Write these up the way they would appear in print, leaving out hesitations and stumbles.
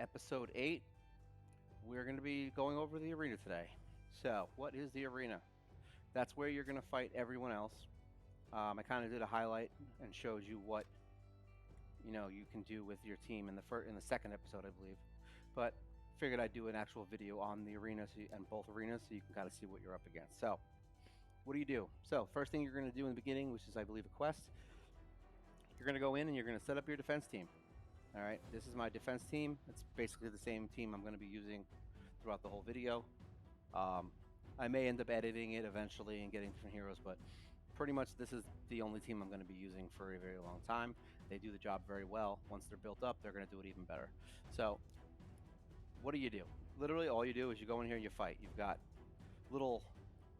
episode 8. We're going to be going over the arena today. So, what is the arena? That's where you're going to fight everyone else. I kind of did a highlight and showed you what you can do with your team in the second episode, I believe. But figured I'd do an actual video on the arena and both arenas so you can kind of see what you're up against. So, what do you do? So, first thing you're going to do in the beginning, which is I believe a quest, you're going to go in and you're going to set up your defense team. All right, this is my defense team. It's basically the same team I'm going to be using throughout the whole video. I may end up editing it eventually and getting different heroes, but pretty much this is the only team I'm going to be using for a very long time. They do the job very well. Once they're built up, they're going to do it even better. So what do? Literally all you do is you go in here and you fight. You've got little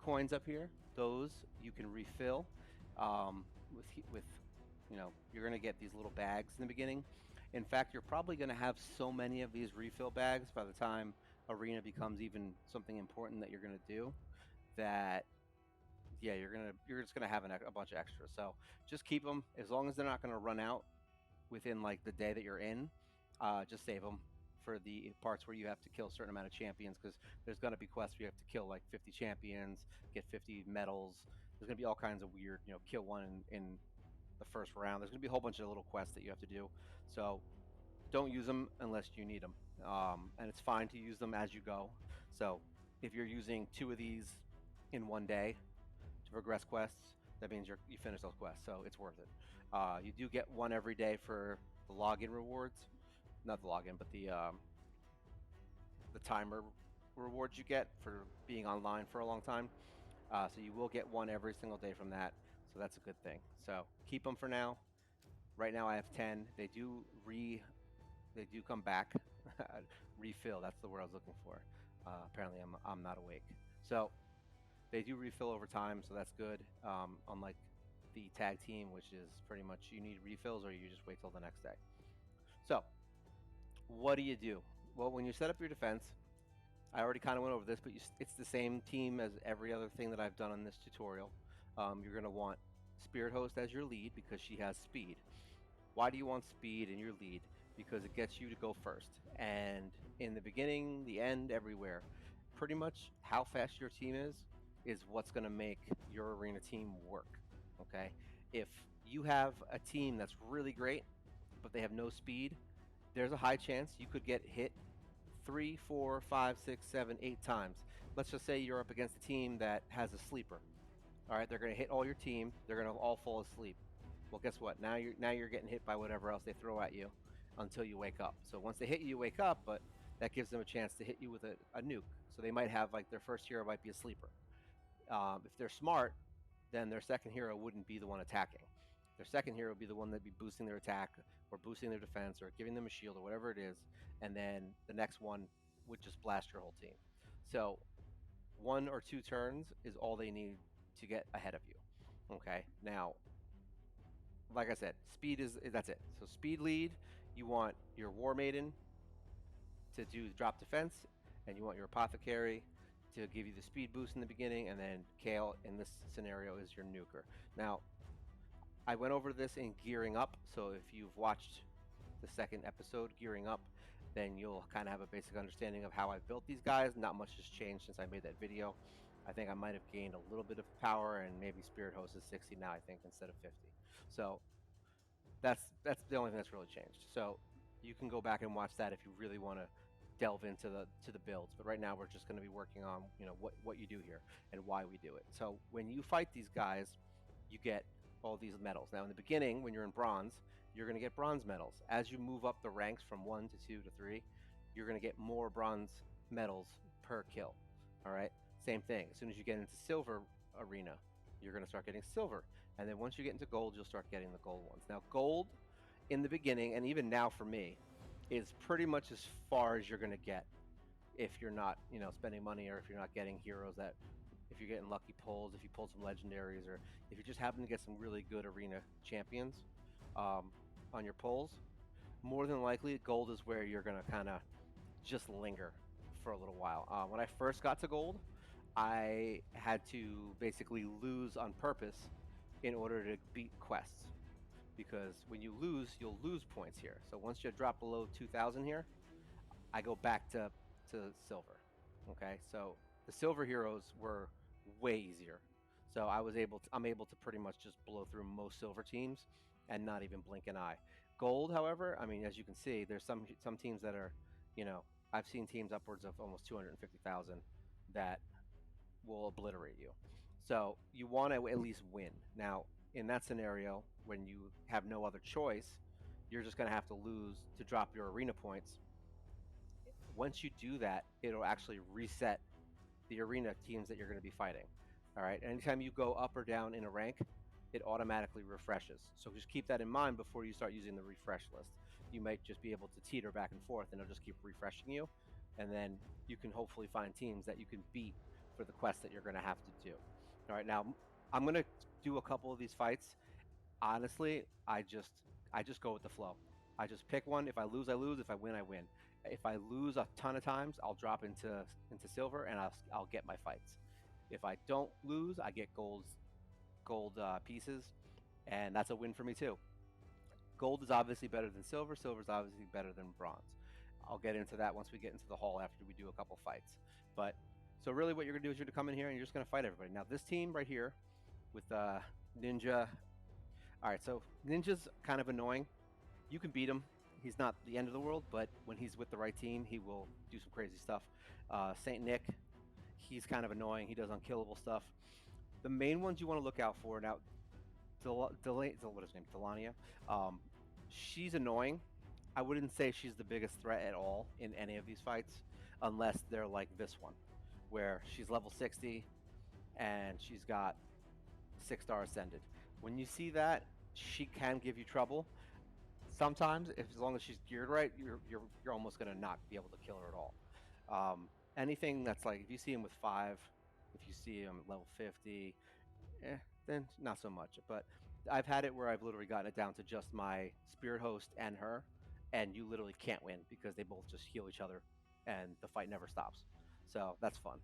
coins up here. Those you can refill with you're going to get these little bags in the beginning. In fact, you're probably going to have so many of these refill bags by the time arena becomes even something important that you're going to do that you're just going to have a bunch of extras. So just keep them as long as they're not going to run out within like the day that you're in. Just save them for the parts where you have to kill a certain amount of champions, because there's going to be quests where you have to kill like 50 champions, get 50 medals. There's going to be all kinds of weird, kill one in the first round. There's going to be a whole bunch of little quests that you have to do. So don't use them unless you need them. And it's fine to use them as you go. So if you're using 2 of these in one day to progress quests, that means you finish those quests. So it's worth it. You do get 1 every day for the login rewards. Not the login, but the timer rewards you get for being online for a long time. So you will get 1 every single day from that. So that's a good thing. So keep them for now. Right now I have 10. They do come back. Refill, that's the word I was looking for. Apparently I'm not awake. So they do refill over time, so that's good. Unlike the tag team, which is pretty much you need refills or you just wait till the next day. So what do? Well, when you set up your defense, I already kind of went over this, but it's the same team as every other thing that I've done in this tutorial. You're going to want Spirit Host as your lead because she has speed. Why do you want speed in your lead? Because it gets you to go first. And in the beginning, the end, everywhere, pretty much how fast your team is what's going to make your arena team work. Okay? If you have a team that's really great, but they have no speed, there's a high chance you could get hit 3, 4, 5, 6, 7, 8 times. Let's just say you're up against a team that has a sleeper. All right, they're going to hit all your team. They're going to all fall asleep. Well, guess what? Now you're getting hit by whatever else they throw at you until you wake up. So once they hit you, you wake up, but that gives them a chance to hit you with a nuke. So they might have like their first hero might be a sleeper. If they're smart, then their second hero wouldn't be the one attacking. Their second hero would be the one that'd be boosting their attack or boosting their defense or giving them a shield or whatever it is. And then the next one would just blast your whole team. So 1 or 2 turns is all they need to get ahead of you. Okay, now like I said, that's it. So speed lead, you want your War Maiden to do drop defense, and you want your Apothecary to give you the speed boost in the beginning, and then Kale in this scenario is your nuker. Now I went over this in gearing up, so if you've watched the second episode, gearing up, then you'll kind of have a basic understanding of how I built these guys. Not much has changed since I made that video. I think I might have gained a little bit of power, and maybe Spirit Host is 60 now, I think, instead of 50. So that's the only thing that's really changed. So you can go back and watch that if you really want to delve into the builds. But right now we're just going to be working on what you do here and why we do it. So when you fight these guys, you get all these medals. Now in the beginning, when you're in bronze, you're going to get bronze medals. As you move up the ranks from 1 to 2 to 3, you're going to get more bronze medals per kill. All right, same thing. As soon as you get into silver arena, you're going to start getting silver, and then once you get into gold, you'll start getting the gold ones. Now gold in the beginning, and even now for me, is pretty much as far as you're going to get if you're not spending money, or if you're not getting heroes that, if you're getting lucky pulls, if you pull some legendaries, or if you just happen to get some really good arena champions on your pulls, more than likely gold is where you're going to kind of just linger for a little while. When I first got to gold, I had to basically lose on purpose in order to beat quests, because when you lose, you'll lose points here. So once you drop below 2,000 here, I go back to silver. Okay, so the silver heroes were way easier. So I'm able to pretty much just blow through most silver teams and not even blink an eye. Gold, however, I mean, as you can see, there's some teams that are, you know, I've seen teams upwards of almost 250,000 that will obliterate you. So you want to at least win. Now, in that scenario, when you have no other choice, you're just going to have to lose to drop your arena points. Once you do that, it'll actually reset the arena teams that you're going to be fighting. All right. Anytime you go up or down in a rank, it automatically refreshes. So just keep that in mind before you start using the refresh list. You might just be able to teeter back and forth, and it'll just keep refreshing you. And then you can hopefully find teams that you can beat for the quest that you're going to have to do. All right. Now, I'm going to do a couple of these fights. Honestly, I just go with the flow. I just pick one. If I lose, I lose. If I win, I win. If I lose a ton of times, I'll drop into silver and I'll get my fights. If I don't lose, I get gold pieces, and that's a win for me too. Gold is obviously better than silver. Silver is obviously better than bronze. I'll get into that once we get into the hall after we do a couple fights. But so really, what you're gonna do is you're gonna come in here and you're just gonna fight everybody. Now this team right here with Ninja. All right, so Ninja's kind of annoying. You can beat him. He's not the end of the world, but when he's with the right team, he will do some crazy stuff. Saint Nick, he's kind of annoying. He does unkillable stuff. The main ones you want to look out for now, what is his name? Delania. She's annoying. I wouldn't say she's the biggest threat at all in any of these fights, unless they're like this one, where she's level 60 and she's got 6-star ascended. When you see that, she can give you trouble. Sometimes, if as long as she's geared right, you're almost gonna not be able to kill her at all. Anything that's like if you see him with 5, if you see him at level 50, then not so much. But I've had it where I've literally gotten it down to just my spirit host and her, and you literally can't win because they both just heal each other, and the fight never stops. So that's fun.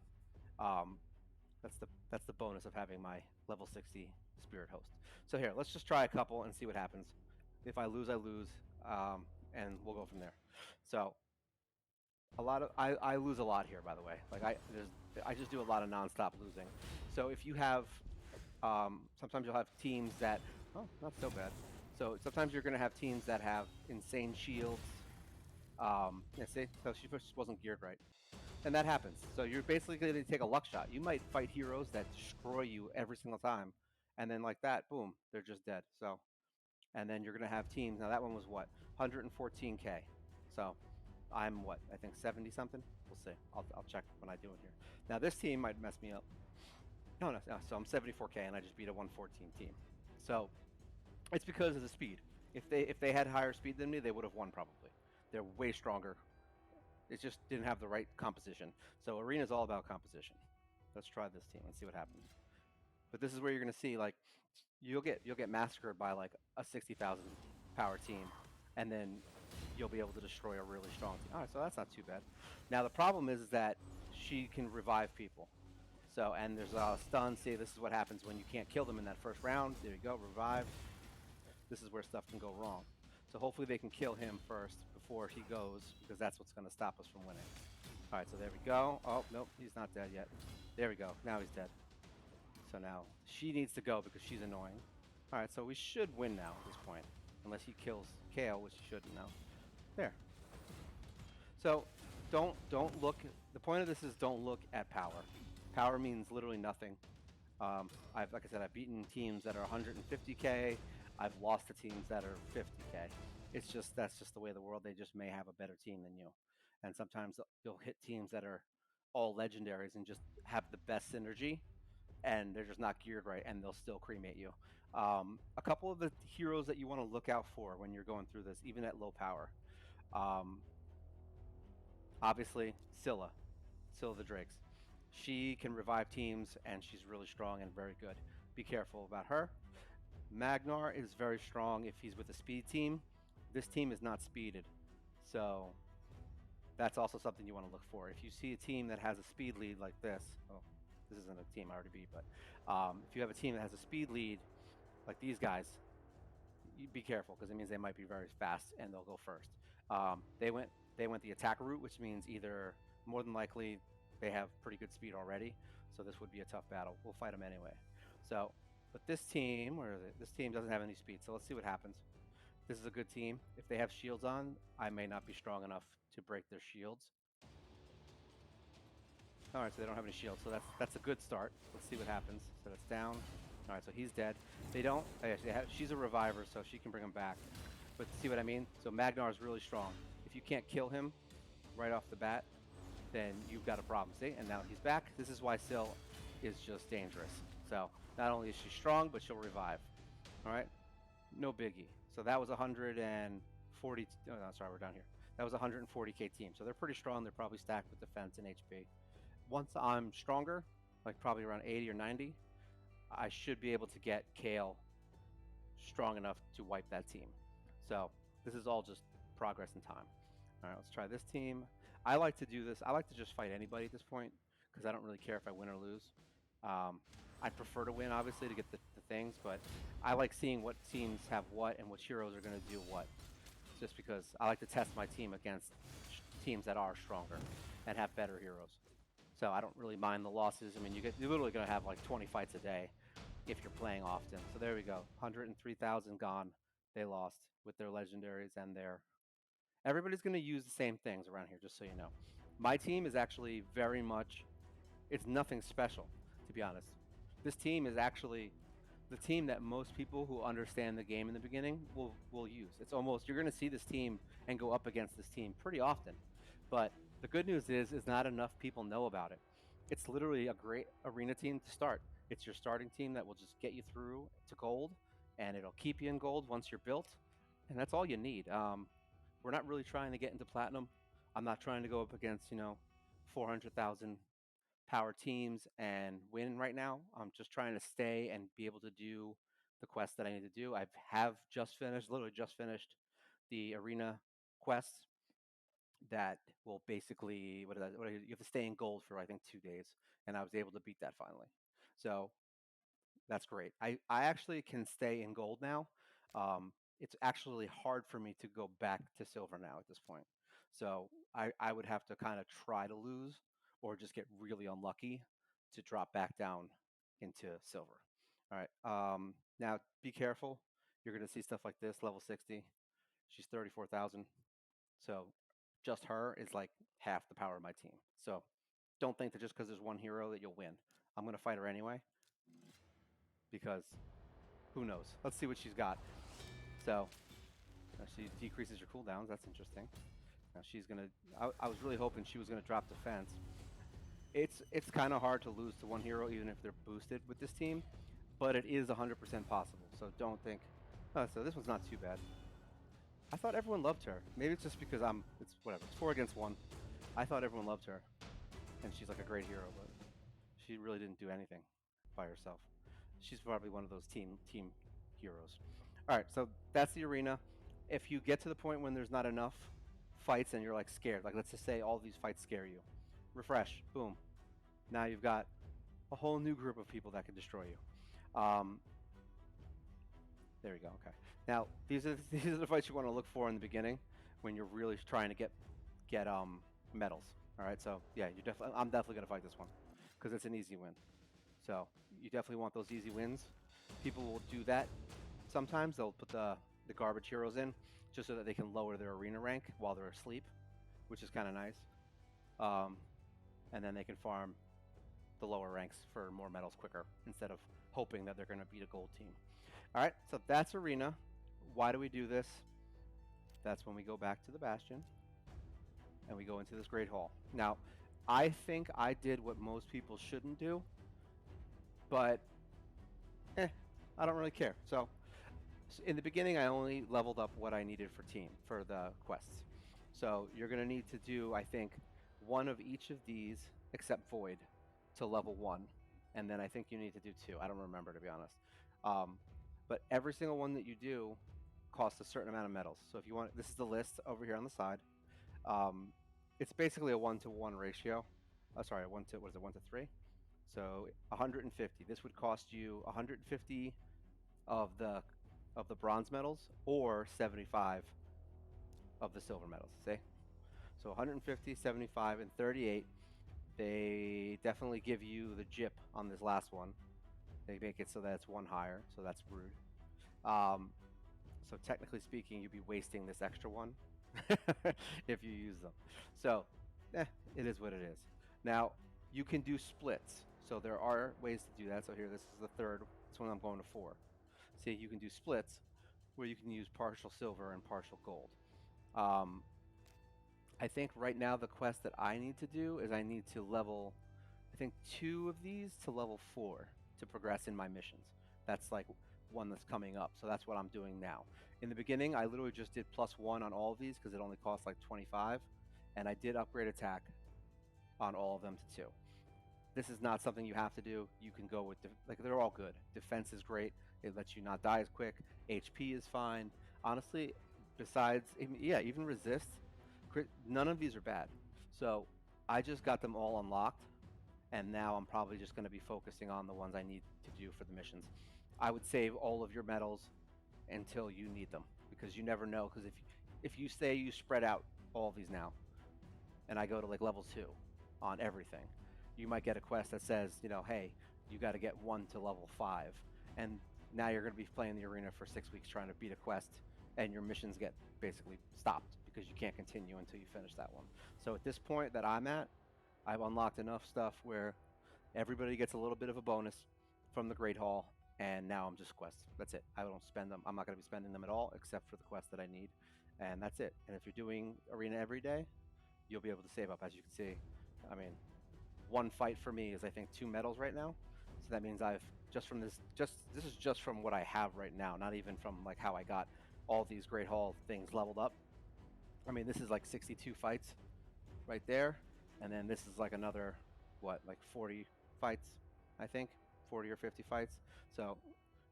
Um, that's the bonus of having my level 60 spirit host. So here, let's just try a couple and see what happens. If I lose, I lose, and we'll go from there. So I lose a lot here, by the way. Like I just do a lot of nonstop losing. So if you have sometimes you'll have teams that not so bad. So sometimes you're going to have teams that have insane shields. Yeah, see, so she just wasn't geared right, and that happens. So you're basically going to take a luck shot. You might fight heroes that destroy you every single time, and then like that, boom, they're just dead. So and then you're going to have teams. Now that one was what 114k. So I'm what I think 70 something. We'll see. I'll check when I do it here. Now this team might mess me up. No. So I'm 74k and I just beat a 114 team. So it's because of the speed. If they had higher speed than me, they would have won probably. They're way stronger. It just didn't have the right composition. So arena is all about composition. Let's try this team and see what happens. But this is where you're going to see like you'll get massacred by like a 60,000 power team, and then you'll be able to destroy a really strong team. All right, so that's not too bad. Now the problem is that she can revive people. So and there's a stun. See, this is what happens when you can't kill them in that first round. There you go, revive. This is where stuff can go wrong. So hopefully they can kill him first before he goes, because that's what's going to stop us from winning. All right, so there we go. Oh, nope, he's not dead yet. There we go. Now he's dead. So now she needs to go because she's annoying. All right, so we should win now at this point, unless he kills Kale, which he shouldn't now. There. So don't look. The point of this is don't look at power. Power means literally nothing. Like I said, I've beaten teams that are 150k. I've lost to teams that are 50k. That's just the way of the world. They just may have a better team than you, and sometimes you'll hit teams that are all legendaries and just have the best synergy, and they're just not geared right, and they'll still cremate you. A couple of the heroes that you want to look out for when you're going through this, even at low power. Um, Obviously, Scylla the Drakes. She can revive teams, and she's really strong and very good. Be careful about her. Magnar is very strong if he's with a speed team. This team is not speeded, so that's also something you want to look for. If you see a team that has a speed lead like this, this isn't a team I already beat, but if you have a team that has a speed lead like these guys, you be careful because it means they might be very fast and they'll go first. They went They went the attack route, which means either more than likely they have pretty good speed already, so this would be a tough battle. We'll fight them anyway. So, but this team, where is it? This team doesn't have any speed, so let's see what happens. This is a good team. If they have shields on, I may not be strong enough to break their shields. All right, so they don't have any shields, so that's a good start. Let's see what happens. So that's down. All right, so he's dead. They don't. She's a reviver, so she can bring him back. But see what I mean? So Magnar is really strong. If you can't kill him right off the bat, then you've got a problem. See? And now he's back. This is why Syl is just dangerous. So not only is she strong, but she'll revive. All right? No biggie. So that was 140. Oh, no, sorry, we're down here. That was 140k team. So they're pretty strong. They're probably stacked with defense and HP. Once I'm stronger, like probably around 80 or 90, I should be able to get Kale strong enough to wipe that team. So this is all just progress in time. All right, let's try this team. I like to do this. I like to just fight anybody at this point because I don't really care if I win or lose. I prefer to win, obviously, to get the things, but I like seeing what teams have what and which heroes are going to do what, just because I like to test my team against teams that are stronger and have better heroes. So I don't really mind the losses. I mean, you're literally going to have like 20 fights a day if you're playing often. So there we go. 103,000 gone. They lost with their legendaries and their... Everybody's going to use the same things around here, just so you know. My team is actually very much... It's nothing special, to be honest. This team is actually the team that most people who understand the game in the beginning will use. It's almost... You're going to see this team and go up against this team pretty often. But the good news is not enough people know about it. It's literally a great arena team to start. It's your starting team that will just get you through to gold, and it'll keep you in gold once you're built, and that's all you need. We're not really trying to get into platinum. I'm not trying to go up against 400,000 power teams and win right now. I'm just trying to stay and be able to do the quest that I need to do. I have literally just finished the arena quests that will basically you have to stay in gold for I think 2 days, and I was able to beat that finally. So that's great. I actually can stay in gold now. It's actually hard for me to go back to silver now at this point. So I would have to kind of try to lose or just get really unlucky to drop back down into silver. All right. Now be careful. You're going to see stuff like this, level 60. She's 34,000. So just her is like half the power of my team. So don't think that just because there's one hero that you'll win. I'm going to fight her anyway because who knows? Let's see what she's got. So she decreases your cooldowns. That's interesting. Now she's going to... I was really hoping she was going to drop defense. It's kind of hard to lose to one hero even if they're boosted with this team, but it is 100% possible. So don't think... Oh, so this one's not too bad. I thought everyone loved her. Maybe it's just because it's whatever. It's 4 against 1. I thought everyone loved her, and she's like a great hero, but she really didn't do anything by herself. She's probably one of those team heroes. All right, so that's the arena. If you get to the point when there's not enough fights and you're like scared, like let's just say all these fights scare you, refresh, boom. Now you've got a whole new group of people that can destroy you. There we go. Okay. Now these are the fights you want to look for in the beginning when you're really trying to get medals. All right. So yeah, I'm definitely gonna fight this one because it's an easy win. So you definitely want those easy wins. People will do that. Sometimes they'll put the garbage heroes in just so that they can lower their arena rank while they're asleep, which is kind of nice. And then they can farm the lower ranks for more medals quicker instead of hoping that they're going to beat a gold team. All right, so that's arena. Why do we do this? That's when we go back to the Bastion and we go into this Great Hall. Now, I think I did what most people shouldn't do, but I don't really care. So in the beginning, I only leveled up what I needed for the quests. So you're going to need to do, I think, one of each of these except Void to level 1. And then I think you need to do 2. I don't remember, to be honest. But every single one that you do costs a certain amount of medals. So if you want, this is the list over here on the side. It's basically a 1-to-1 ratio. Sorry, 1 to 3? So 150. This would cost you 150 of the bronze medals or 75 of the silver medals. See? So 150, 75, and 38. They definitely give you the jip on this last one. They make it so that it's one higher, so that's rude. Um, so technically speaking, you'd be wasting this extra one if you use them. So, eh, it is what it is. Now, you can do splits. So there are ways to do that. So here, this is the third. This one I'm going to 4. See, you can do splits where you can use partial silver and partial gold. Um, I think right now the quest that I need to do is I need to level, I think 2 of these to level 4 to progress in my missions. That's like one that's coming up. So that's what I'm doing now. In the beginning, I literally just did +1 on all of these because it only costs like 25. And I did upgrade attack on all of them to 2. This is not something you have to do. You can go with, like, they're all good. Defense is great. It lets you not die as quick. HP is fine. Honestly, besides, yeah, even resist, none of these are bad. So I just got them all unlocked, and now I'm probably just going to be focusing on the ones I need to do for the missions. I would save all of your medals until you need them, because you never know. Because if you say you spread out all of these now, and I go to like level 2 on everything, you might get a quest that says, hey, you got to get 1 to level 5, and now you're going to be playing the arena for 6 weeks trying to beat a quest, and your missions get basically stopped because you can't continue until you finish that one. So at this point that I'm at, I've unlocked enough stuff where everybody gets a little bit of a bonus from the Great Hall, and now I'm just quests. That's it. I don't spend them. I'm not going to be spending them at all except for the quests that I need, and that's it. And if you're doing arena every day, you'll be able to save up. As you can see, I mean, one fight for me is I think 2 medals right now. So that means I've just from this is just from what I have right now, not even from like how I got all these Great Hall things leveled up. I mean, this is like 62 fights right there, and then this is like another like 40 fights, I think, 40 or 50 fights. So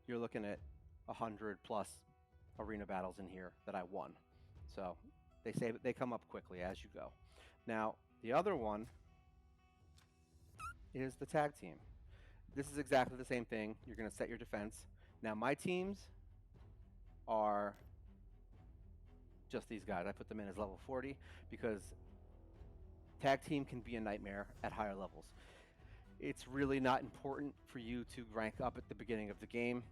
you're looking at 100 plus arena battles in here that I won. So they say they come up quickly as you go. Now the other one is the tag team. This is exactly the same thing. You're going to set your defense. Now my teams are just these guys. I put them in as level 40 because tag team can be a nightmare at higher levels. It's really not important for you to rank up at the beginning of the game.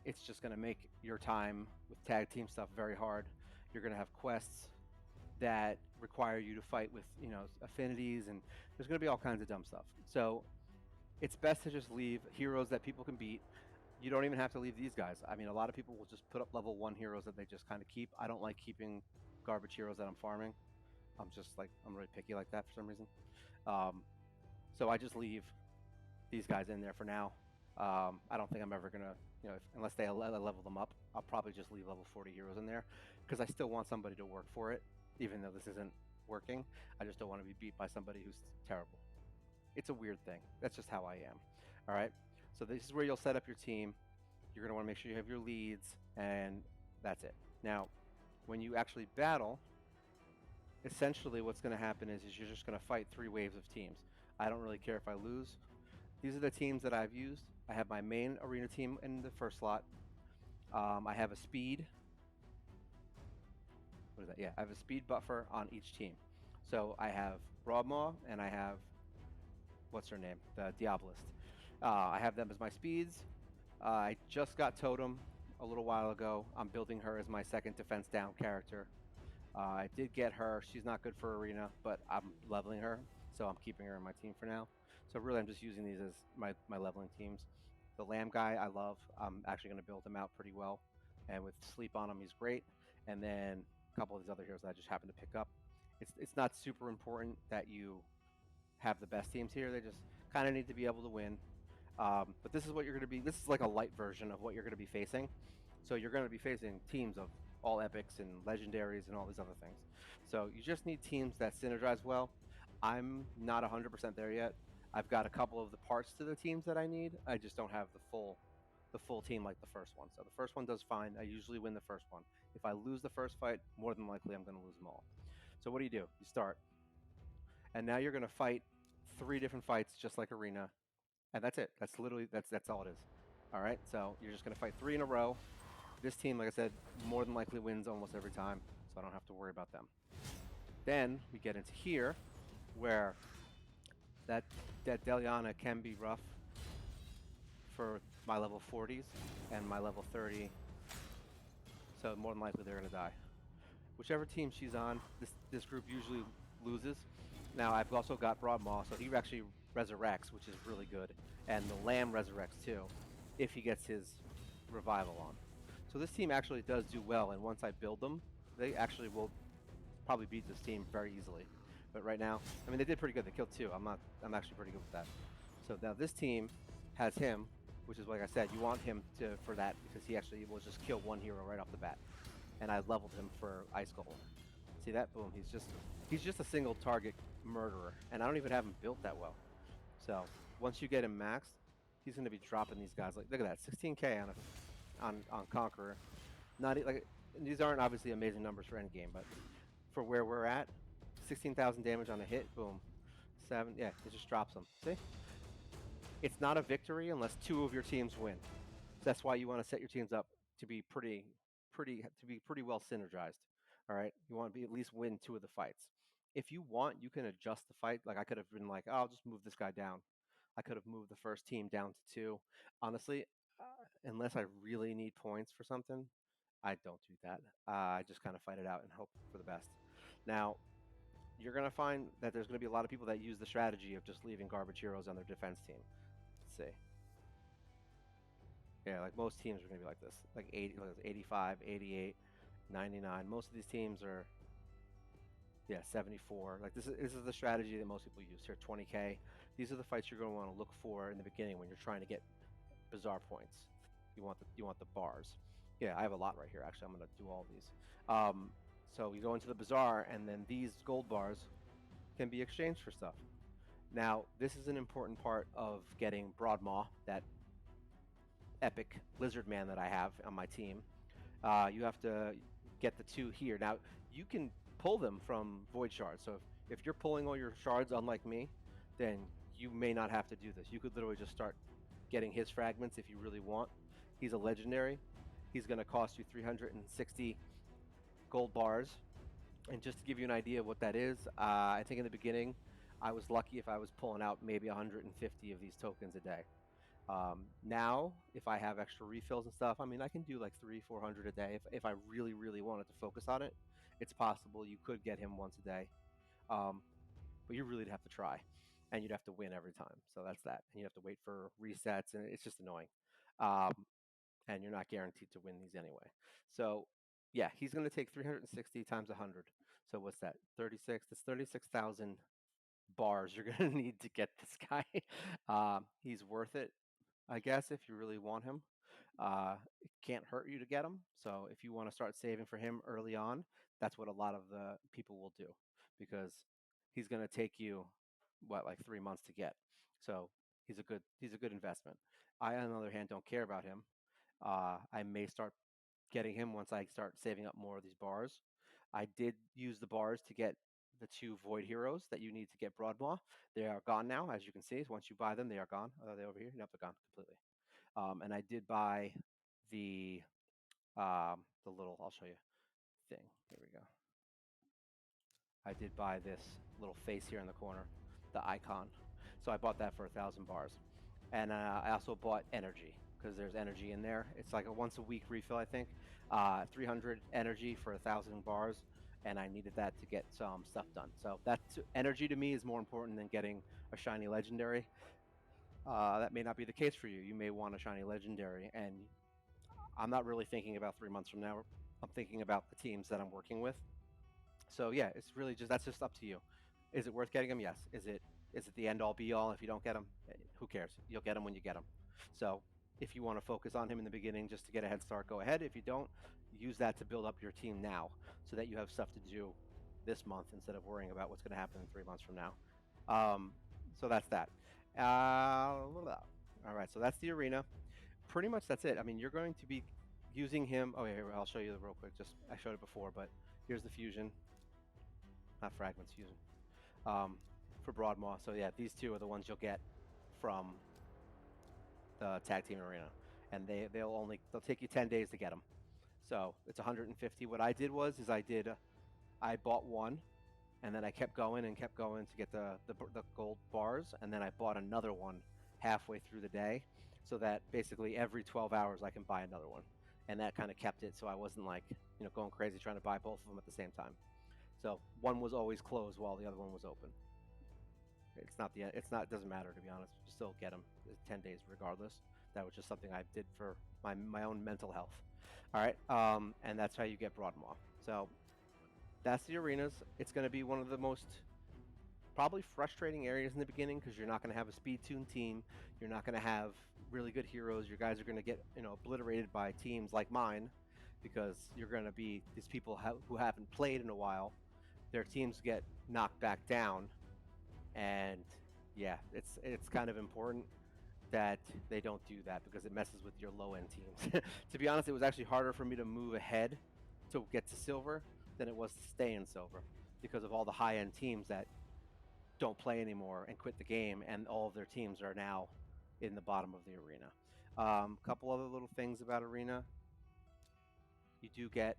It's just going to make your time with tag team stuff very hard. You're going to have quests that require you to fight with, affinities, and there's going to be all kinds of dumb stuff. So it's best to just leave heroes that people can beat. You don't even have to leave these guys. I mean, a lot of people will just put up level 1 heroes that they just kind of keep. I don't like keeping garbage heroes that I'm farming. I'm really picky like that for some reason. So I just leave these guys in there for now. I don't think I'm ever gonna, unless they level them up, I'll probably just leave level 40 heroes in there because I still want somebody to work for it, even though this isn't working. I just don't want to be beat by somebody who's terrible. It's a weird thing. That's just how I am. All right. So this is where you'll set up your team. You're gonna want to make sure you have your leads, and that's it. Now, when you actually battle, essentially what's going to happen is you're just going to fight 3 waves of teams. I don't really care if I lose. These are the teams that I've used. I have my main arena team in the first slot. I have a speed. What is that? Yeah, I have a speed buffer on each team. So I have Broadmaw and I have, what's her name? The Diabolist. I have them as my speeds. I just got Totem a little while ago. I'm building her as my second defense down character. I did get her. She's not good for arena, but I'm leveling her, so I'm keeping her in my team for now. So really, I'm just using these as my leveling teams. The Lamb guy I love. I'm actually going to build him out pretty well, and with sleep on him, he's great. And then a couple of these other heroes that I just happen to pick up. It's not super important that you have the best teams here. They just kind of need to be able to win. But this is what you're going to be. This is like a light version of what you're going to be facing. So you're going to be facing teams of all epics and legendaries and all these other things. So you just need teams that synergize well. I'm not 100% there yet. I've got a couple of the parts to the teams that I need. I just don't have the full team like the first one. So the first one does fine. I usually win the first one. If I lose the first fight, more than likely I'm going to lose them all. So what do? You start. And now you're going to fight 3 different fights just like arena. And that's it. That's literally that's all it is. All right? So you're just going to fight 3 in a row. This team, like I said, more than likely wins almost every time, so I don't have to worry about them. Then we get into here, where that that Deliana can be rough for my level 40s and my level 30, so more than likely they're gonna die. Whichever team she's on, this group usually loses. Now I've also got Broadmaw, so he actually resurrects, which is really good, and the Lamb resurrects too, if he gets his revival on. So this team actually does do well, and once I build them, they actually will probably beat this team very easily. But right now, I mean, they did pretty good. They killed two. I'm actually pretty good with that. So now this team has him, which is like I said, you want him to for that because he actually will just kill one hero right off the bat. And I leveled him for Ice Golem. See that? Boom. He's just a single target murderer, and I don't even have him built that well. So once you get him maxed, he's going to be dropping these guys. Like look at that, 16k on Conqueror. Not like these aren't obviously amazing numbers for endgame, but for where we're at, 16,000 damage on a hit. Boom, seven. Yeah, it just drops them. See, it's not a victory unless two of your teams win. So that's why you want to set your teams up to be pretty well synergized. All right, you want to be at least win two of the fights. If you want, you can adjust the fight. Like I could have been like, oh, I'll just move this guy down. I could have moved the first team down to two. Honestly, unless I really need points for something, I don't do that. I just kind of fight it out and hope for the best. Now, you're going to find that there's going to be a lot of people that use the strategy of just leaving garbage heroes on their defense team. Let's see. Yeah, like most teams are going to be like this. Like 80, like 85, 88, 99. Most of these teams are, yeah, 74. Like this is the strategy that most people use here. 20k. These are the fights you're going to want to look for in the beginning when you're trying to get Bazaar points. You want the bars. Yeah, I have a lot right here. Actually, I'm going to do all these. So you go into the Bazaar, and then these gold bars can be exchanged for stuff. Now, this is an important part of getting Broadmaw, that epic lizard man that I have on my team. You have to get the two here. Now, you can pull them from Void Shards. So if you're pulling all your shards, unlike me, then you may not have to do this. You could literally just start getting his fragments if you really want. He's a legendary. He's going to cost you 360 gold bars. And just to give you an idea of what that is, I think in the beginning, I was lucky if I was pulling out maybe 150 of these tokens a day. Now, if I have extra refills and stuff, I mean, I can do like 300-400 a day. If I really, really wanted to focus on it, it's possible you could get him once a day. Um, but you really have to try, and you'd have to win every time. So that's that. And you have to wait for resets, and it's just annoying. Um, and you're not guaranteed to win these anyway. So yeah, he's going to take 360 times 100. So what's that? 36. That's 36,000 bars you're going to need to get this guy. He's worth it, I guess, if you really want him. It can't hurt you to get him. So if you want to start saving for him early on, that's what a lot of the people will do, because he's going to take you what, like 3 months to get. So he's a good investment. I, on the other hand, don't care about him. I may start getting him once I start saving up more of these bars. I did use the bars to get the two void heroes that you need to get Broadmaw. They are gone now, as you can see. Once you buy them, they are gone. Are they over here? Nope, they're gone completely. And I did buy the little, I'll show you, thing. Here we go. I did buy this little face here in the corner, the icon. So I bought that for 1,000 bars. And I also bought energy, because there's energy in there. It's like a once a week refill, I think. 300 energy for 1,000 bars, and I needed that to get some stuff done. So that's energy to me is more important than getting a shiny legendary. That may not be the case for you. You may want a shiny legendary, and I'm not really thinking about 3 months from now. I'm thinking about the teams that I'm working with. So yeah, it's really just that's just up to you. Is it worth getting them? Yes. Is it the end all be all if you don't get them? Who cares? You'll get them when you get them. So if you want to focus on him in the beginning just to get a head start, go ahead. If you don't, use that to build up your team now so that you have stuff to do this month instead of worrying about what's going to happen in 3 months from now. So that's that. All right, so that's the arena. Pretty much that's it. I mean, you're going to be using him. Oh, yeah, here, I'll show you real quick. Just I showed it before, but here's the fusion. Not fragments, fusion. For Broadmaw. So yeah, these two are the ones you'll get from the tag team arena, and they'll take you 10 days to get them. So it's 150. What I did was I bought one, and then I kept going and kept going to get the gold bars, and then I bought another one halfway through the day, so that basically every 12 hours I can buy another one, and that kind of kept it so I wasn't like going crazy trying to buy both of them at the same time. So one was always closed while the other one was open. It's not, it doesn't matter, to be honest. You still get them 10 days regardless. That was just something I did for my own mental health. All right, and that's how you get Broadmoor. So that's the arenas. It's going to be one of the most probably frustrating areas in the beginning because you're not going to have a speed tune team. You're not going to have really good heroes. Your guys are going to get obliterated by teams like mine because you're going to be these people who haven't played in a while. Their teams get knocked back down, and yeah, it's kind of important that they don't do that because it messes with your low end teams. To be honest, it was actually harder for me to move ahead to get to silver than it was to stay in silver because of all the high end teams that don't play anymore and quit the game, and all of their teams are now in the bottom of the arena. Couple other little things about arena: you do get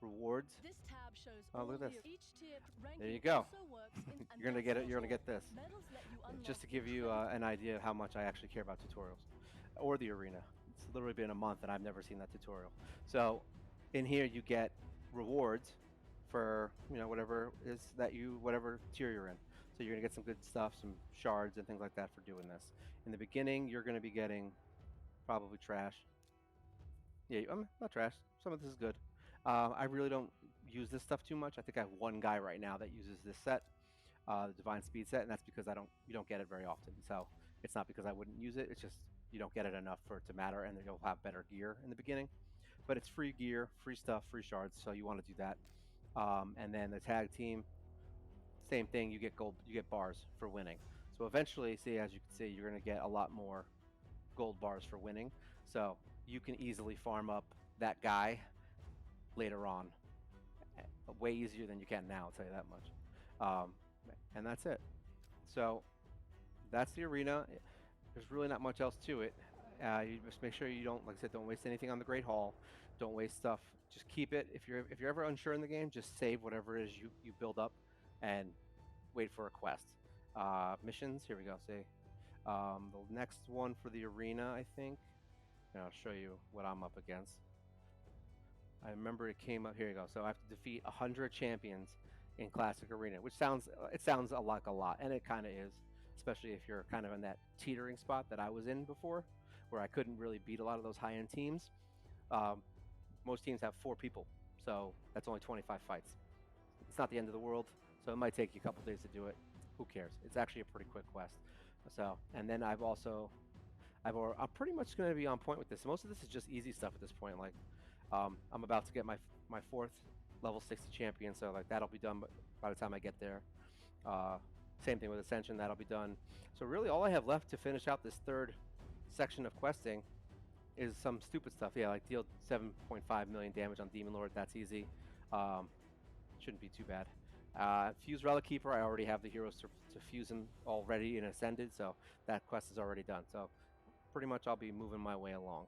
rewards. This tab shows Oh, look at this. each tier There you ranking go. also works in You're gonna get it. You're gonna get Medals this. let you unlock Just to give you an idea of how much I actually care about tutorials or the arena. It's literally been a month and I've never seen that tutorial. So in here you get rewards for whatever whatever tier you're in. So you're gonna get some good stuff, some shards and things like that for doing this. In the beginning, you're gonna be getting probably trash. Yeah, not trash. Some of this is good. I really don't use this stuff too much. I think I have one guy right now that uses this set, the Divine Speed set, and that's because you don't get it very often. So it's not because I wouldn't use it. It's just you don't get it enough for it to matter, and then you'll have better gear in the beginning. But it's free gear, free stuff, free shards, so you want to do that. And then the tag team, same thing. You get gold, you get bars for winning. So eventually, see, as you can see, you're going to get a lot more gold bars for winning. So you can easily farm up that guy later on, way easier than you can now. I'll tell you that much. And that's it. So that's the arena. There's really not much else to it. You just make sure you don't, like I said, don't waste anything on the Great Hall. Don't waste stuff. Just keep it. If you're ever unsure in the game, just save whatever it is you build up, and wait for a quest. Missions. Here we go. See, the next one for the arena, I think. And I'll show you what I'm up against. I remember it came up. Here you go. So I have to defeat 100 champions in Classic Arena, which sounds like a lot, and it kind of is, especially if you're kind of in that teetering spot that I was in before, where I couldn't really beat a lot of those high-end teams. Most teams have 4 people, so that's only 25 fights. It's not the end of the world, so it might take you a couple days to do it. Who cares? It's actually a pretty quick quest. So, and then I'm pretty much going to be on point with this. Most of this is just easy stuff at this point. Like, I'm about to get my 4th level 60 champion, so like that'll be done by the time I get there. Same thing with Ascension, that'll be done. So really all I have left to finish out this 3rd section of questing is some stupid stuff. Yeah, like deal 7.5 million damage on Demon Lord. That's easy. Shouldn't be too bad. Fuse Relic Keeper, I already have the heroes to fuse him already in Ascended, so that quest is already done. So pretty much I'll be moving my way along.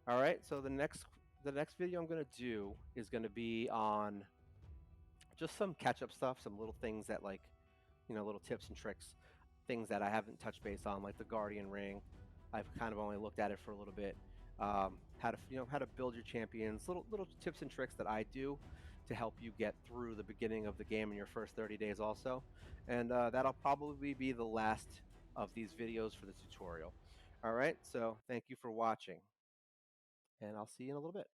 All right, so the next video I'm going to do is going to be on just some catch-up stuff, some little things that like, little tips and tricks, things that I haven't touched base on, like the Guardian Ring. I've kind of only looked at it for a little bit. How to build your champions, little tips and tricks that I do to help you get through the beginning of the game in your first 30 days also. And that'll probably be the last of these videos for the tutorial. All right, so thank you for watching, and I'll see you in a little bit.